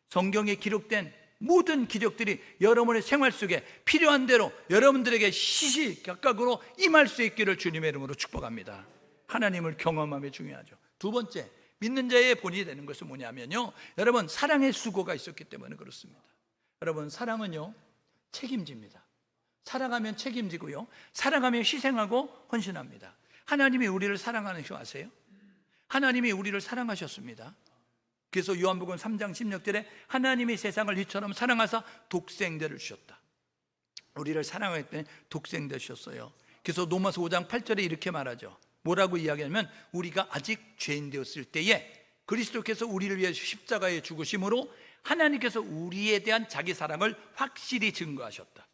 성경에 기록된 모든 기적들이 여러분의 생활 속에 필요한 대로 여러분들에게 시시각각으로 임할 수 있기를 주님의 이름으로 축복합니다. 하나님을 경험함이 중요하죠. 두 번째, 믿는 자의 본이 되는 것은 뭐냐면요, 여러분 사랑의 수고가 있었기 때문에 그렇습니다. 여러분 사랑은요 책임집니다. 사랑하면 책임지고요, 사랑하면 희생하고 헌신합니다. 하나님이 우리를 사랑하는 줄 아세요? 하나님이 우리를 사랑하셨습니다. 그래서 요한복음 3장 16절에 하나님이 세상을 이처럼 사랑하사 독생자를 주셨다. 우리를 사랑할 때 독생자 주셨어요. 그래서 로마서 5장 8절에 이렇게 말하죠. 뭐라고 이야기하면 우리가 아직 죄인 되었을 때에 그리스도께서 우리를 위해 십자가에 죽으심으로 하나님께서 우리에 대한 자기 사랑을 확실히 증거하셨다.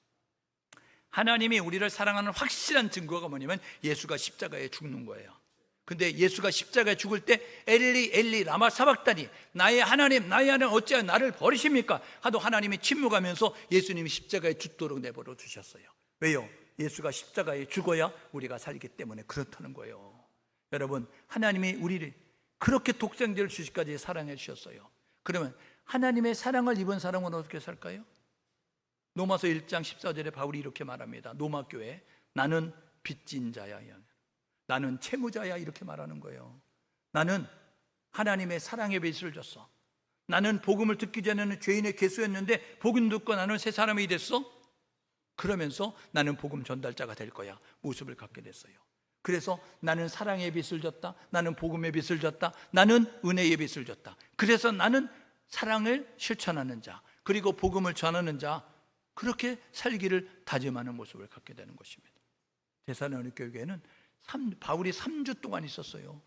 하나님이 우리를 사랑하는 확실한 증거가 뭐냐면 예수가 십자가에 죽는 거예요. 근데 예수가 십자가에 죽을 때 엘리 엘리 라마 사박다니, 나의 하나님 어찌하여 나를 버리십니까? 하도 하나님이 침묵하면서 예수님이 십자가에 죽도록 내버려 두셨어요. 왜요? 예수가 십자가에 죽어야 우리가 살기 때문에 그렇다는 거예요. 여러분, 하나님이 우리를 그렇게 독생자를 주시기까지 사랑해 주셨어요. 그러면 하나님의 사랑을 입은 사람은 어떻게 살까요? 로마서 1장 14절에 바울이 이렇게 말합니다. 로마 교회, 나는 빚진 자야, 나는 채무자야, 이렇게 말하는 거예요. 나는 하나님의 사랑의 빚을 졌어. 나는 복음을 듣기 전에는 죄인의 개수였는데 복음 듣고 나는 새 사람이 됐어. 그러면서 나는 복음 전달자가 될 거야 모습을 갖게 됐어요. 그래서 나는 사랑의 빚을 졌다, 나는 복음의 빚을 졌다, 나는 은혜의 빚을 졌다. 그래서 나는 사랑을 실천하는 자, 그리고 복음을 전하는 자, 그렇게 살기를 다짐하는 모습을 갖게 되는 것입니다. 데살로니가 교회는 바울이 3주 동안 있었어요.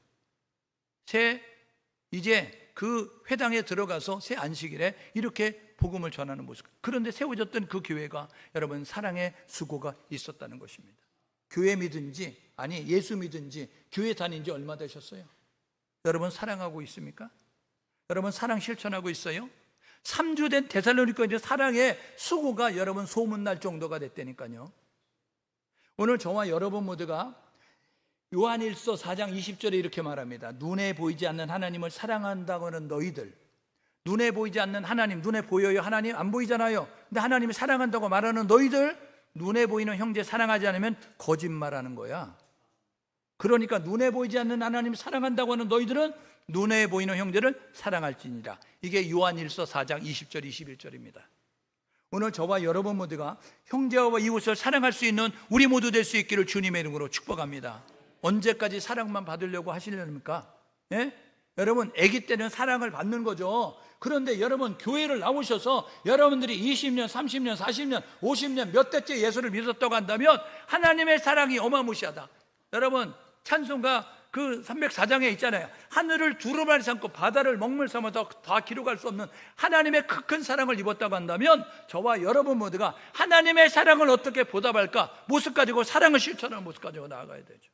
이제 그 회당에 들어가서 새 안식일에 이렇게 복음을 전하는 모습. 그런데 세워졌던 그 교회가 여러분 사랑의 수고가 있었다는 것입니다. 교회 믿은지, 아니 예수 믿은지, 교회 다닌지 얼마 되셨어요? 여러분 사랑하고 있습니까? 여러분 사랑 실천하고 있어요? 3주 된 데살로니가 이제 사랑의 수고가 여러분 소문날 정도가 됐다니까요. 오늘 저와 여러분 모두가 요한일서 4장 20절에 이렇게 말합니다. 눈에 보이지 않는 하나님을 사랑한다고 하는 너희들, 눈에 보이지 않는 하나님, 눈에 보여요? 하나님 안 보이잖아요. 근데 하나님이 사랑한다고 말하는 너희들, 눈에 보이는 형제 사랑하지 않으면 거짓말하는 거야. 그러니까 눈에 보이지 않는 하나님 사랑한다고 하는 너희들은 눈에 보이는 형제를 사랑할지니라. 이게 요한일서 4장 20절 21절입니다. 오늘 저와 여러분 모두가 형제와 이웃을 사랑할 수 있는 우리 모두 될 수 있기를 주님의 이름으로 축복합니다. 언제까지 사랑만 받으려고 하시려니까? 예? 여러분 아기 때는 사랑을 받는 거죠. 그런데 여러분 교회를 나오셔서 여러분들이 20년, 30년, 40년, 50년 몇 대째 예수를 믿었다고 한다면 하나님의 사랑이 어마무시하다. 여러분 찬송가 그 304장에 있잖아요. 하늘을 두루마리 삼고 바다를 먹물 삼아서 다 기록할 수 없는 하나님의 큰 사랑을 입었다고 한다면 저와 여러분 모두가 하나님의 사랑을 어떻게 보답할까? 모습 가지고 사랑을 실천하는 모습 가지고 나아가야 되죠.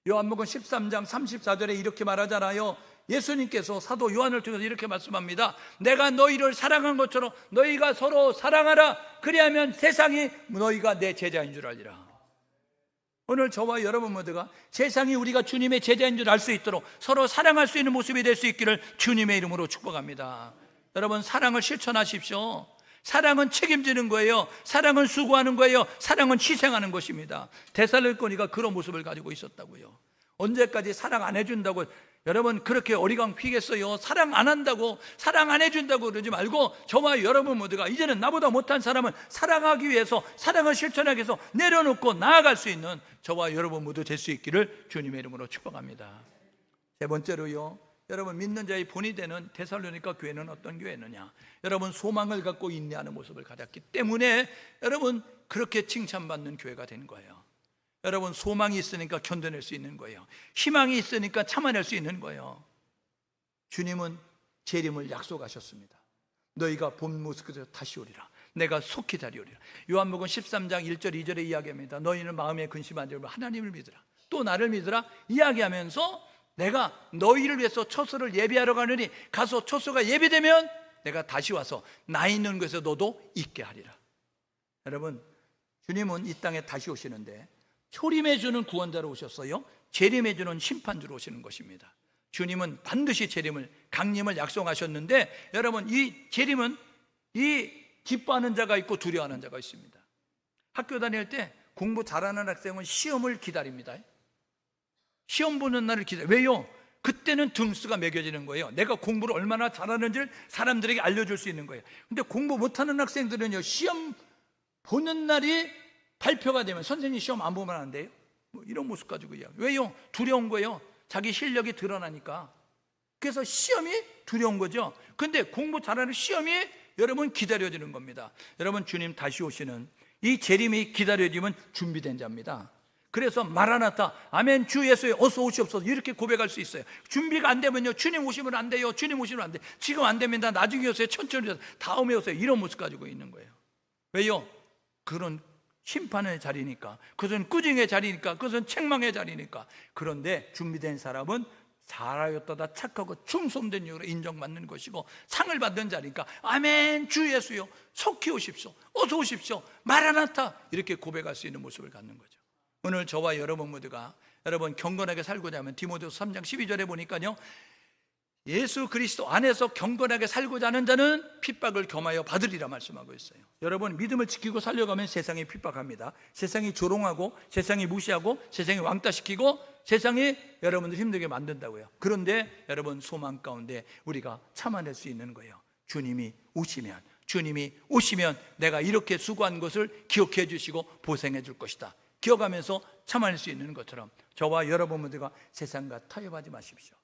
요한복음 13장 34절에 이렇게 말하잖아요. 예수님께서 사도 요한을 통해서 이렇게 말씀합니다. 내가 너희를 사랑한 것처럼 너희가 서로 사랑하라. 그리하면 세상이 너희가 내 제자인 줄 알리라. 오늘 저와 여러분 모두가 세상이 우리가 주님의 제자인 줄 알 수 있도록 서로 사랑할 수 있는 모습이 될 수 있기를 주님의 이름으로 축복합니다. 여러분 사랑을 실천하십시오. 사랑은 책임지는 거예요. 사랑은 수고하는 거예요. 사랑은 희생하는 것입니다. 데살로니가가 그런 모습을 가지고 있었다고요. 언제까지 사랑 안 해준다고 여러분 그렇게 어리광 피겠어요? 사랑 안 한다고, 사랑 안 해준다고 그러지 말고 저와 여러분 모두가 이제는 나보다 못한 사람은 사랑하기 위해서, 사랑을 실천하기 위해서 내려놓고 나아갈 수 있는 저와 여러분 모두 될 수 있기를 주님의 이름으로 축복합니다. 세 번째로요, 여러분 믿는 자의 본이 되는 데살로니가 교회는 어떤 교회느냐? 여러분 소망을 갖고 인내하는 모습을 가졌기 때문에 여러분 그렇게 칭찬받는 교회가 된 거예요. 여러분 소망이 있으니까 견뎌낼 수 있는 거예요. 희망이 있으니까 참아낼 수 있는 거예요. 주님은 재림을 약속하셨습니다. 너희가 본 모습 그대로 다시 오리라. 내가 속히 다리오리라. 요한복음 13장 1절 2절에 이야기합니다. 너희는 마음에 근심하지 말고 하나님을 믿으라. 또 나를 믿으라. 이야기하면서 내가 너희를 위해서 초소를 예비하러 가느니 가서 초소가 예비되면 내가 다시 와서 나 있는 곳에서 너도 있게 하리라. 여러분 주님은 이 땅에 다시 오시는데 초림해 주는 구원자로 오셨어요? 재림해 주는 심판주로 오시는 것입니다. 주님은 반드시 재림을, 강림을 약속하셨는데 여러분 이 재림은 이 기뻐하는 자가 있고 두려워하는 자가 있습니다. 학교 다닐 때 공부 잘하는 학생은 시험을 기다립니다. 시험 보는 날을 기다려요. 왜요? 그때는 등수가 매겨지는 거예요. 내가 공부를 얼마나 잘하는지를 사람들에게 알려줄 수 있는 거예요. 근데 공부 못하는 학생들은요, 시험 보는 날이 발표가 되면 선생님 시험 안 보면 안 돼요? 뭐 이런 모습 가지고 이야기. 왜요? 두려운 거예요. 자기 실력이 드러나니까. 그래서 시험이 두려운 거죠. 근데 공부 잘하는 시험이 여러분 기다려지는 겁니다. 여러분 주님 다시 오시는 이 재림이 기다려지면 준비된 자입니다. 그래서 마라나타, 아멘 주 예수여 어서 오시옵소서 이렇게 고백할 수 있어요. 준비가 안 되면요, 주님 오시면 안 돼요, 주님 오시면 안 돼, 지금 안 됩니다, 나중에 오세요, 천천히 오세요, 다음에 오세요, 이런 모습 가지고 있는 거예요. 왜요? 그런 심판의 자리니까, 그것은 꾸중의 자리니까, 그것은 책망의 자리니까. 그런데 준비된 사람은 잘하였도다 착하고 충성된 영으로 인정받는 것이고 상을 받는 자리니까 아멘 주 예수여 속히 오십시오, 어서 오십시오, 마라나타 이렇게 고백할 수 있는 모습을 갖는 거죠. 오늘 저와 여러분 모두가 여러분 경건하게 살고자 하면 디모데후서 3장 12절에 보니까요, 예수 그리스도 안에서 경건하게 살고자 하는 자는 핍박을 겸하여 받으리라 말씀하고 있어요. 여러분 믿음을 지키고 살려가면 세상이 핍박합니다. 세상이 조롱하고 세상이 무시하고 세상이 왕따시키고 세상이 여러분들 힘들게 만든다고요. 그런데 여러분 소망 가운데 우리가 참아낼 수 있는 거예요. 주님이 오시면 내가 이렇게 수고한 것을 기억해 주시고 보상해 줄 것이다, 기억하면서 참아낼 수 있는 것처럼 저와 여러분 모두가 세상과 타협하지 마십시오.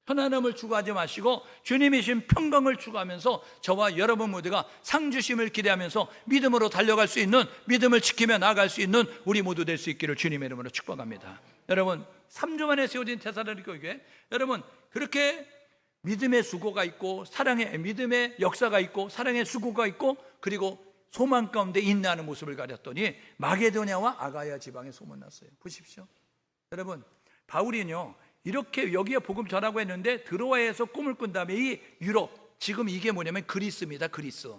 편안함을 추구하지 마시고 주님이신 평강을 추구하면서 저와 여러분 모두가 상 주심을 기대하면서 믿음으로 달려갈 수 있는, 믿음을 지키며 나아갈 수 있는 우리 모두 될 수 있기를 주님의 이름으로 축복합니다. 여러분 3주 만에 세워진 데살로니가 교회, 여러분 그렇게 믿음의 수고가 있고 사랑의 믿음의 역사가 있고 사랑의 수고가 있고 그리고 소망 가운데 인내하는 모습을 가졌더니 마게도냐와 아가야 지방에 소문났어요. 보십시오. 여러분 바울이요 이렇게 여기에 복음 전하고 했는데 드로아에서 꿈을 꾼 다음에 이 유럽, 지금 이게 뭐냐면 그리스입니다. 그리스.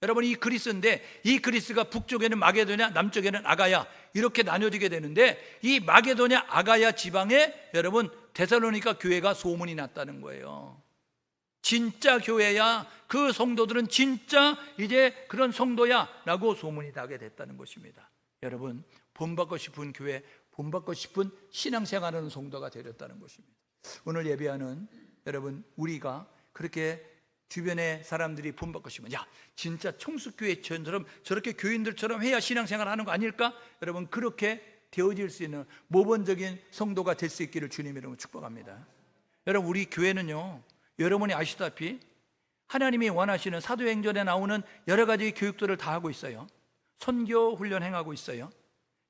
여러분 이 그리스인데 이 그리스가 북쪽에는 마게도냐, 남쪽에는 아가야 이렇게 나뉘어지게 되는데 이 마게도냐 아가야 지방에 여러분 데살로니가 교회가 소문이 났다는 거예요. 진짜 교회야, 그 성도들은 진짜 이제 그런 성도야 라고 소문이 나게 됐다는 것입니다. 여러분 본받고 싶은 교회, 본받고 싶은 신앙생활하는 성도가 되렸다는 것입니다. 오늘 예배하는 여러분 우리가 그렇게 주변의 사람들이 본받고 싶으면 야 진짜 청숙교회처럼 저렇게 교인들처럼 해야 신앙생활하는 거 아닐까? 여러분 그렇게 되어질 수 있는 모범적인 성도가 될 수 있기를 주님의 이름으로 축복합니다. 여러분 우리 교회는요, 여러분이 아시다시피 하나님이 원하시는 사도행전에 나오는 여러 가지 교육들을 다 하고 있어요. 선교 훈련 행하고 있어요.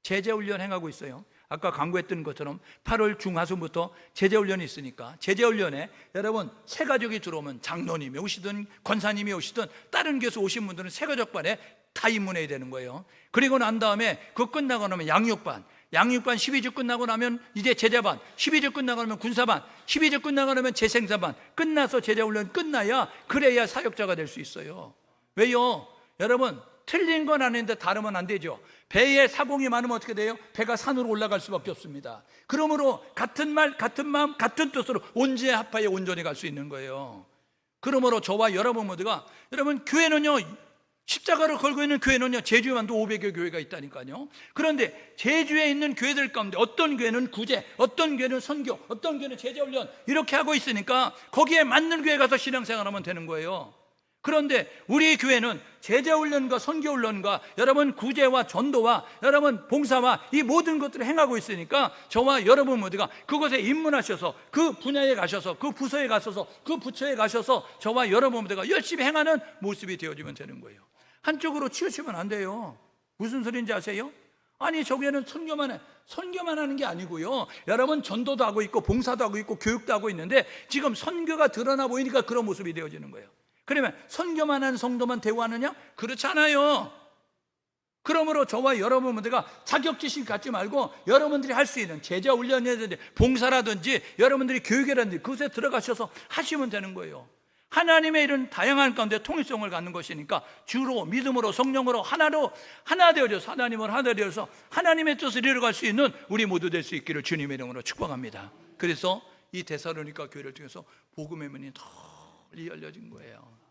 제자 훈련 행하고 있어요. 아까 강구했던 것처럼 8월 중하순부터 제자 훈련이 있으니까 제자 훈련에 여러분 새 가족이 들어오면 장로님이 오시든 권사님이 오시든 다른 교회에서 오신 분들은 새 가족반에 다 입문해야 되는 거예요. 그리고 난 다음에 그거 끝나고 나면 양육반 12주 끝나고 나면 이제 제자반, 12주 끝나고 나면 군사반, 12주 끝나고 나면 재생사반, 끝나서 제자훈련 끝나야 그래야 사역자가 될 수 있어요. 왜요? 여러분 틀린 건 아닌데 다르면 안 되죠. 배에 사공이 많으면 어떻게 돼요? 배가 산으로 올라갈 수밖에 없습니다. 그러므로 같은 말, 같은 마음, 같은 뜻으로 온전히 합하여 온전히 갈 수 있는 거예요. 그러므로 저와 여러분 모두가 여러분 교회는요, 십자가를 걸고 있는 교회는요 제주에만도 500여 교회가 있다니까요. 그런데 제주에 있는 교회들 가운데 어떤 교회는 구제, 어떤 교회는 선교, 어떤 교회는 제자훈련 이렇게 하고 있으니까 거기에 맞는 교회 가서 신앙생활하면 되는 거예요. 그런데 우리 교회는 제자훈련과 선교훈련과 여러분 구제와 전도와 여러분 봉사와 이 모든 것들을 행하고 있으니까 저와 여러분 모두가 그곳에 입문하셔서 그 분야에 가셔서 그 부서에 가셔서 그 부처에 가셔서 저와 여러분 모두가 열심히 행하는 모습이 되어지면 되는 거예요. 한쪽으로 치우치면 안 돼요. 무슨 소리인지 아세요? 아니 저기에는 선교만 하는 게 아니고요, 여러분 전도도 하고 있고 봉사도 하고 있고 교육도 하고 있는데 지금 선교가 드러나 보이니까 그런 모습이 되어지는 거예요. 그러면 선교만 한 성도만 대우하느냐? 그렇지 않아요. 그러므로 저와 여러분 모두가 자격지심 갖지 말고 여러분들이 할 수 있는 제자 훈련이라든지 봉사라든지 여러분들이 교육이라든지 그것에 들어가셔서 하시면 되는 거예요. 하나님의 이런 다양한 가운데 통일성을 갖는 것이니까 주로 믿음으로 성령으로 하나 되어져서 하나님을 하나 되어서 하나님의 뜻을 이루어갈 수 있는 우리 모두 될 수 있기를 주님의 이름으로 축복합니다. 그래서 이 데살로니가 교회를 통해서 복음의 문이 널리 열려진 거예요.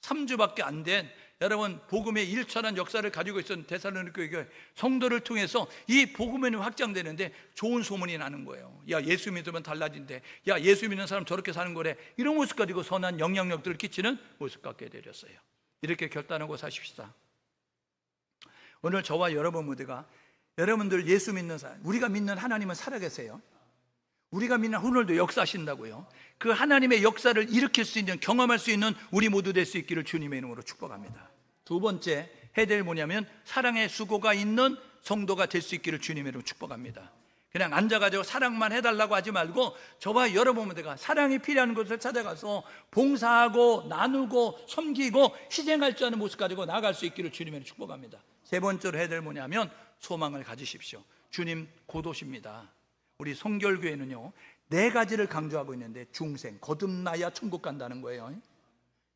3주밖에 안 된 여러분 복음의 일천한 역사를 가지고 있었던 데살로니가 교회 성도를 통해서 이 복음이 확장되는데 좋은 소문이 나는 거예요. 야 예수 믿으면 달라진대, 야 예수 믿는 사람 저렇게 사는 거래, 이런 모습 가지고 선한 영향력들을 끼치는 모습 갖게 되렸어요. 이렇게 결단하고 사십시다. 오늘 저와 여러분 모두가 여러분들 예수 믿는 사람, 우리가 믿는 하나님은 살아계세요. 우리가 믿는 오늘도 역사하신다고요. 그 하나님의 역사를 일으킬 수 있는, 경험할 수 있는 우리 모두 될 수 있기를 주님의 이름으로 축복합니다. 두 번째 해야 될 뭐냐면 사랑의 수고가 있는 성도가 될 수 있기를 주님의 이름으로 축복합니다. 그냥 앉아가지고 사랑만 해달라고 하지 말고 저와 여러분들과 사랑이 필요한 곳을 찾아가서 봉사하고 나누고 섬기고 희생할 줄 아는 모습 가지고 나아갈 수 있기를 주님의 축복합니다. 세 번째로 해야 될 뭐냐면 소망을 가지십시오. 주님 곧 오십니다. 우리 성결교회는요 4가지를 강조하고 있는데, 중생, 거듭나야 천국 간다는 거예요.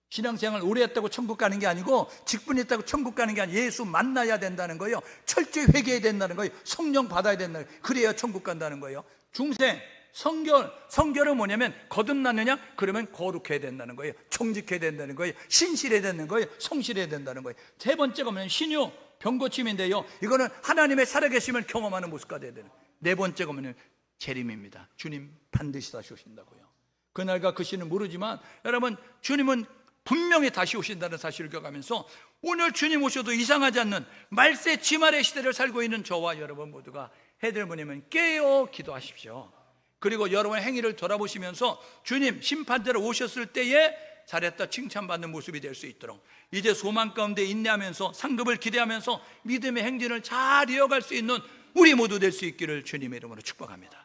신앙생활 오래 했다고 천국 가는 게 아니고, 직분했다고 천국 가는 게 아니고, 예수 만나야 된다는 거예요. 철저히 회개해야 된다는 거예요. 성령 받아야 된다는 거예요. 그래야 천국 간다는 거예요. 중생, 성결은 뭐냐면 거듭나느냐? 그러면 거룩해야 된다는 거예요. 정직해야 된다는 거예요. 신실해야 된다는 거예요. 성실해야 된다는 거예요. 세 번째가 뭐냐면 신유, 병고침인데요, 이거는 하나님의 살아계심을 경험하는 모습가 돼야 되는. 네 번째가 뭐냐면 재림입니다. 주님 반드시 다시 오신다고요. 그날과 그 시는 모르지만 여러분, 주님은 분명히 다시 오신다는 사실을 기억하면서 오늘 주님 오셔도 이상하지 않는 말세 지말의 시대를 살고 있는 저와 여러분 모두가 해야 될 뭐냐면 깨어 기도하십시오. 그리고 여러분의 행위를 돌아보시면서 주님 심판대로 오셨을 때에 잘했다 칭찬받는 모습이 될 수 있도록 이제 소망 가운데 인내하면서 상급을 기대하면서 믿음의 행진을 잘 이어갈 수 있는 우리 모두 될 수 있기를 주님의 이름으로 축복합니다.